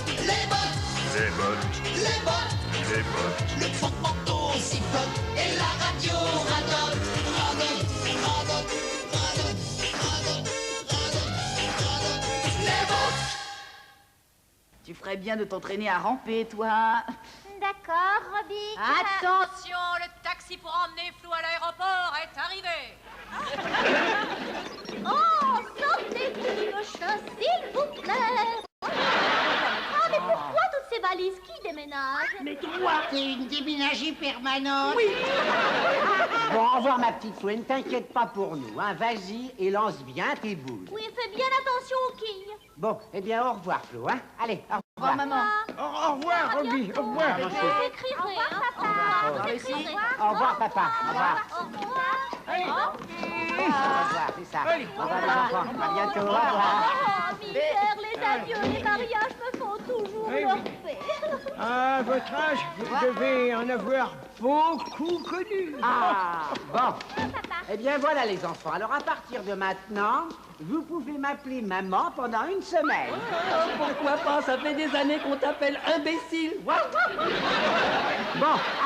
les bottes, Les bottes, les bottes, les bottes. le fond de manteau sifflote et la radio radote, radote, radote, radote, radote, radote, radote, les bottes. Tu ferais bien de t'entraîner à ramper, toi. D'accord, Robbie. Attention, le taxi pour emmener Flou à l'aéroport est arrivé. Oh, sortez, petit chat, s'il vous plaît. Ah, mais pourquoi toutes ces valises? Qui déménage? Mais toi, T'es une déménagée permanente. oui. Bon, au revoir, ma petite Flo. Ne t'inquiète pas pour nous, hein. Vas-y et lance bien tes boules. Oui, fais bien attention aux quilles. Bon, eh bien, au revoir, Flo, hein. Allez, au Au revoir, revoir. maman. Au revoir, Robbie, au revoir. Vous écrirez, hein. Au revoir, Ici. Au revoir, papa. Au revoir. Au revoir. Allez. Au revoir, c'est ça. Allez. Au revoir, les enfants. À bientôt. Au revoir. Oh, misère, les adieux, les mariages me font toujours Oui, leur oui. paix. À votre âge, vous devez en avoir beaucoup connu. Ah, bon. Eh bien, voilà, les enfants. Alors, à partir de maintenant, vous pouvez m'appeler maman pendant une semaine. Pourquoi pas? Ça fait des années qu'on t'appelle imbécile. Bon,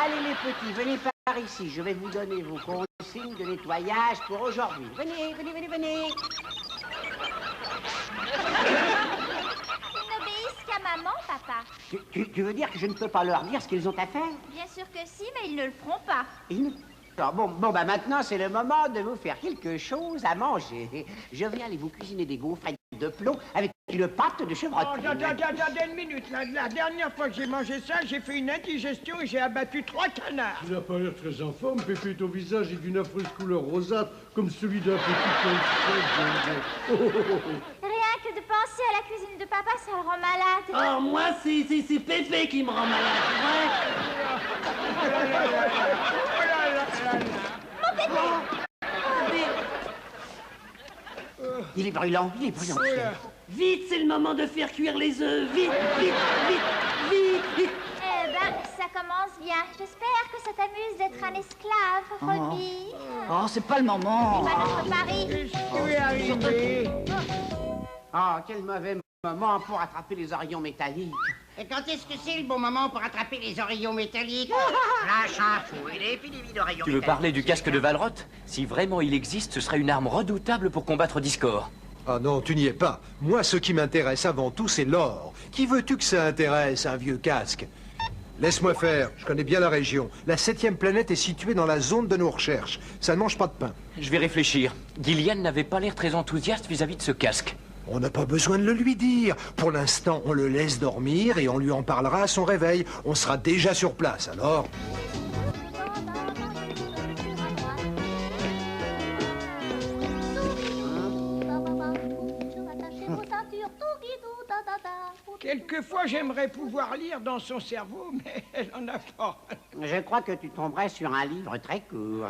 allez, les petits, venez par ici. Je vais vous donner vos consignes de nettoyage pour aujourd'hui. Venez, venez, venez, venez. Ils n'obéissent qu'à maman, papa. Tu veux dire que je ne peux pas leur dire ce qu'ils ont à faire? Bien sûr que si, mais ils ne le feront pas. Ils ne- Alors, bon, bah maintenant, c'est le moment de vous faire quelque chose à manger. Je vais aller vous cuisiner des gaufrettes de plomb avec une pâte de Oh, chevrotte. attendez une minute. La dernière fois que j'ai mangé ça, j'ai fait une indigestion et j'ai abattu 3 canards. Tu n'as pas l'air très en forme, Pépé. Ton visage est d'une affreuse couleur rosâtre, comme celui d'un petit Rien que de penser à la cuisine de papa, ça le rend malade. Oh, moi, c'est Pépé qui me rend malade, ouais. Il est brûlant, Pierre. Vite, c'est le moment de faire cuire les œufs. Vite, vite, vite, vite, vite. Eh ben, ça commence bien. J'espère que ça t'amuse d'être un esclave, Robbie. Oh, c'est pas le moment. C'est pas notre pari. Qu'est-ce qui est arrivé? Ah, quel mauvais moment pour attraper les orions métalliques. Et quand est-ce que c'est le bon moment pour attraper les orions métalliques? Lâche un fou, une épidémie d'oreillons. Tu veux parler du casque de Valroth? Si vraiment il existe, ce serait une arme redoutable pour combattre Discord. Ah non, tu n'y es pas. Moi, ce qui m'intéresse avant tout, c'est l'or. Qui veux-tu que ça intéresse, un vieux casque? Laisse-moi faire, je connais bien la région. La 7e planète est située dans la zone de nos recherches. Ça ne mange pas de pain. Je vais réfléchir. Gillian n'avait pas l'air très enthousiaste vis-à-vis de ce casque. On n'a pas besoin de le lui dire. Pour l'instant, on le laisse dormir et on lui en parlera à son réveil. On sera déjà sur place, alors... Quelquefois, j'aimerais pouvoir lire dans son cerveau, mais elle en a pas. Je crois que tu tomberais sur un livre très court.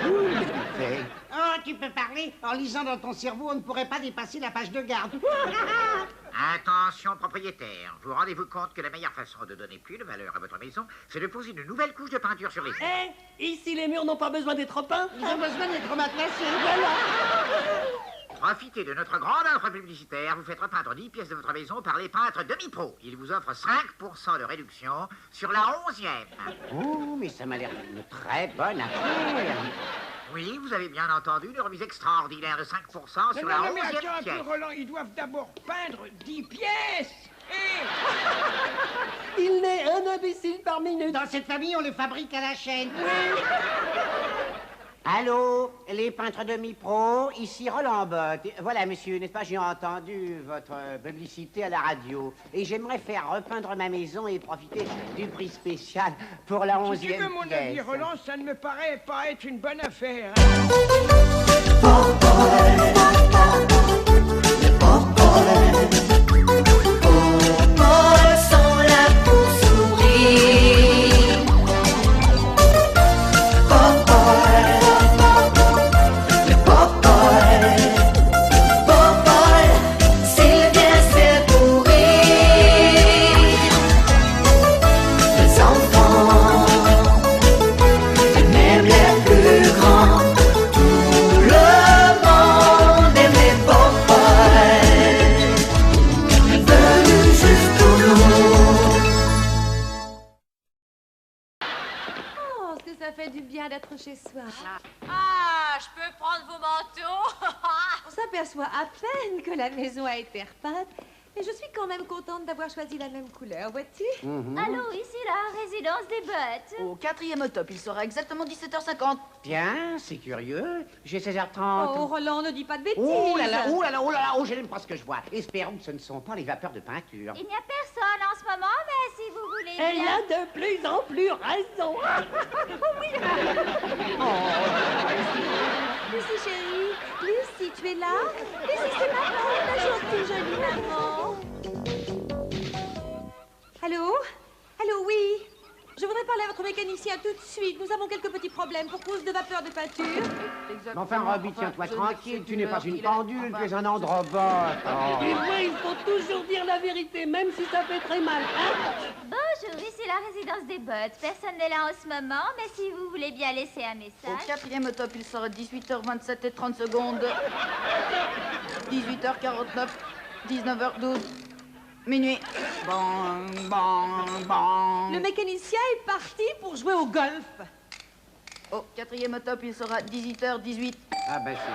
Qu'est-ce que tu fais? Oh, tu peux parler? En lisant dans ton cerveau, on ne pourrait pas dépasser la page de garde. Attention, propriétaire. Vous rendez-vous compte que la meilleure façon de donner plus de valeur à votre maison, c'est de poser une nouvelle couche de peinture sur les murs. Ici, les murs n'ont pas besoin d'être peints. Ils ont besoin d'être matelassés. Profitez de notre grande offre publicitaire. Vous faites repeindre 10 pièces de votre maison par les peintres demi-pro. Ils vous offrent 5% de réduction sur la 11e. Oh, mais ça m'a l'air d'une très bonne affaire. Oui, vous avez bien entendu, une remise extraordinaire de 5% sur la Non, mais 11e attends un pièce. peu, Roland, ils doivent d'abord peindre 10 pièces. Il n'est un imbécile par minute. Dans cette famille, on le fabrique à la chaîne. Allô, les peintres demi-pro, ici Roland Bott. Voilà, monsieur, n'est-ce pas, j'ai entendu votre publicité à la radio. Et j'aimerais faire repeindre ma maison et profiter du prix spécial pour la 11e Si tu veux mon pièce. avis, Roland, ça ne me paraît pas être une bonne affaire. Sont là pour sourire. Popol, le Popol, Popol, s'il vient c'est pour rire. Les enfants, et même les plus grands, tout le monde aime les bien d'être chez soi. Ah, je peux prendre vos manteaux? On s'aperçoit à peine que la maison a été repeinte. Et je suis quand même contente d'avoir choisi la même couleur, vois-tu? Allô, ici la résidence des Buttes. Au 4e top, il sera exactement 17h50. Bien, c'est curieux. J'ai 16h30. Oh, Roland, ne dis pas de bêtises. Oh là là, oh là là, oh là là, oh, je n'aime pas ce que je vois. Espérons que ce ne sont pas les vapeurs de peinture. Il n'y a personne en ce moment, mais si vous voulez Elle bien... a de plus en plus raison. Lucie, chérie. Lucie, tu es là? Lucie, c'est maman, ta gentille, jolie maman. Allô? Allô, oui? Je voudrais parler à votre mécanicien tout de suite. Nous avons quelques petits problèmes pour cause de vapeur de peinture. Mais enfin, Robbie, tiens-toi tranquille. Tu n'es pas une pendule, tu es un androbote. Oh. Et moi, il faut toujours dire la vérité, même si ça fait très mal. Hein? Bonjour, ici la résidence des Buttes. Personne n'est là en ce moment, mais si vous voulez bien laisser un Au message... 4e top, il sera 18h27 et 30 secondes. 18h49, 19h12. Minuit. Bon, bon, bon. Le mécanicien est parti pour jouer au golf. Au 4e top, il sera 18h18. Ah ben c'est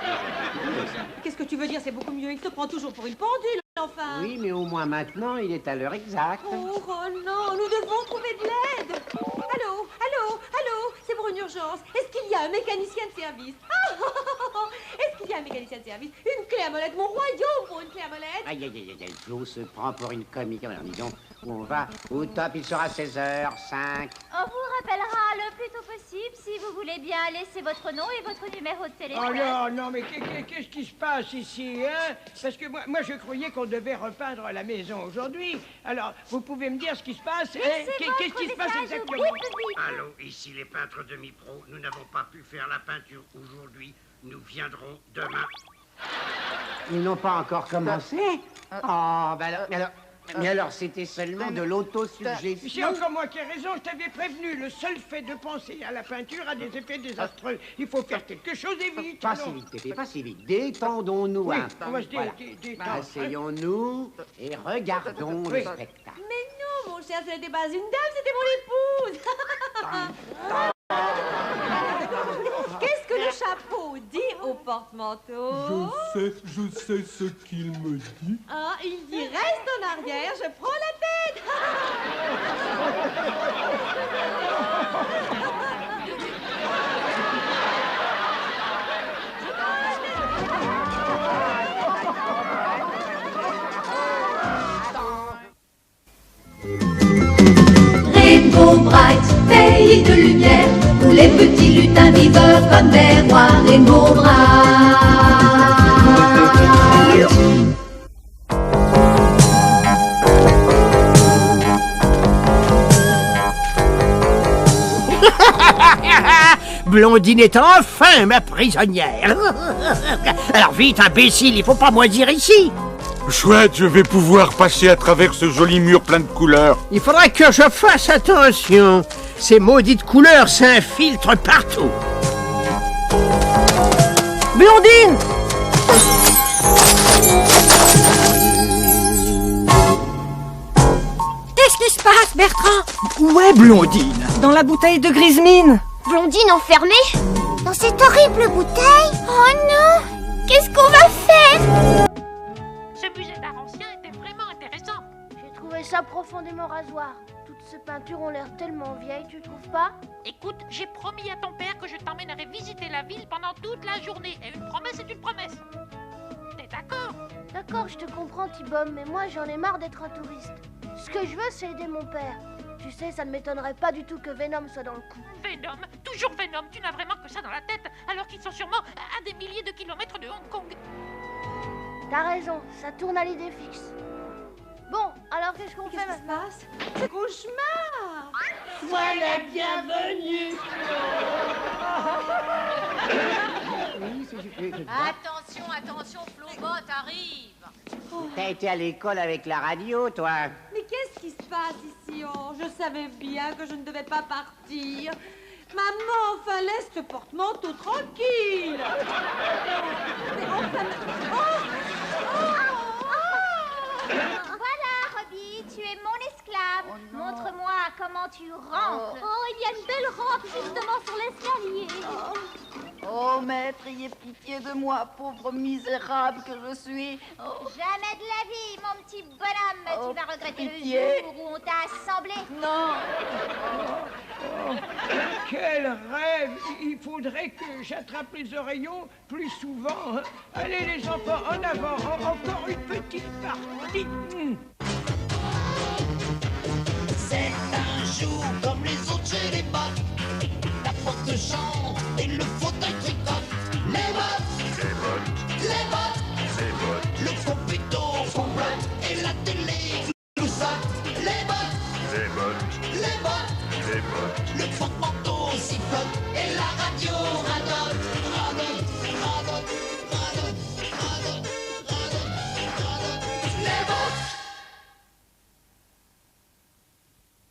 déjà... Qu'est-ce que tu veux dire? C'est beaucoup mieux. Il te prend toujours pour une pendule, enfin. Oui, mais au moins maintenant, il est à l'heure exacte. Oh, non, nous devons trouver de l'aide. Allô, allô, allô, c'est pour une urgence. Est-ce qu'il y a un mécanicien de service? Est-ce qu'il y a un mécanicien de service? Une clé à molette, mon royaume pour une clé à molette. Aïe, aïe, aïe, aïe, Flo se prend pour une comique. Alors, dis donc, où on va? Au top, il sera 16h05. On vous rappellera le plus tôt possible si vous voulez bien laisser votre nom et votre numéro de téléphone. Oh non, non, mais qu'est-ce qui se passe ici, hein? Parce que moi, je croyais qu'on devait repeindre la maison aujourd'hui. Alors, vous pouvez me dire ce qui se passe, hein? Qu'est-ce qui se passe exactement? Allô, ici les peintres demi-pro. Nous n'avons pas pu faire la peinture aujourd'hui. Nous viendrons demain. Ils n'ont pas encore commencé? Oh, ben alors... Mais alors, c'était seulement de l'autosuggestion. C'est encore moi qui ai raison, je t'avais prévenu. Le seul fait de penser à la peinture a des effets désastreux. Il faut faire quelque chose et vite. Pas si vite, Pépé, pas si vite. Détendons-nous Oui, un peu. on va se Voilà. détendre. Asseyons-nous et regardons le spectacle. Mais non, mon cher, ce n'était pas une dame, c'était mon épouse. Qu'est-ce que le chapeau dit au porte-manteau? Je sais ce qu'il me dit. Ah, il dit reste en arrière, je prends la tête. Rainbow Bright, pays de lumière, où les petits lutins vivent comme des rois. Rainbow Bright. Blondine est enfin ma prisonnière. Alors vite, imbécile, il faut pas moisir ici. Chouette, je vais pouvoir passer à travers ce joli mur plein de couleurs. Il faudra que je fasse attention. Ces maudites couleurs s'infiltrent partout. Blondine! Qu'est-ce qui se passe, Bertrand? Où est Blondine? Dans la bouteille de Grismine. Blondine enfermée dans cette horrible bouteille? Oh non! Qu'est-ce qu'on va faire? Ce musée d'art ancien était vraiment intéressant. J'ai trouvé ça profondément rasoir. Toutes ces peintures ont l'air tellement vieilles, tu trouves pas? Écoute, j'ai promis à ton père que je t'emmènerai visiter la ville pendant toute la journée. Et une promesse est une promesse. T'es d'accord? D'accord, je te comprends, T-Bomb, mais moi j'en ai marre d'être un touriste. Ce que je veux, c'est aider mon père. Tu sais, ça ne m'étonnerait pas du tout que Venom soit dans le coup. Venom? Toujours Venom? Tu n'as vraiment que ça dans la tête, alors qu'ils sont sûrement à des milliers de kilomètres de Hong Kong. T'as raison, ça tourne à l'idée fixe. Bon, alors qu'est-ce qu'on fait maintenant? C'est cauchemar! Sois la bienvenue. Attention, attention, Flobot arrive. T'as été à l'école avec la radio, toi? Mais qu'est-ce qui se passe ici? Oh, je savais bien que je ne devais pas partir. Maman, enfin, laisse ce porte-manteau tranquille. Mais enfin... Voilà, Robbie, tu es mon esclave. Montre-moi comment comment tu rampes. Oh, il y a une belle rampe justement sur l'escalier. Oh, maître, ayez pitié de moi, pauvre misérable que je suis. Oh. Jamais de la vie, mon petit bonhomme. Oh, tu vas regretter pitié. le jour où on t'a assemblé. Non. Quel rêve! Il faudrait que j'attrape les oreillons plus souvent. Allez les enfants, en avant, encore une petite partie. C'est un jour comme les autres chez les bacs. La porte chante et le fou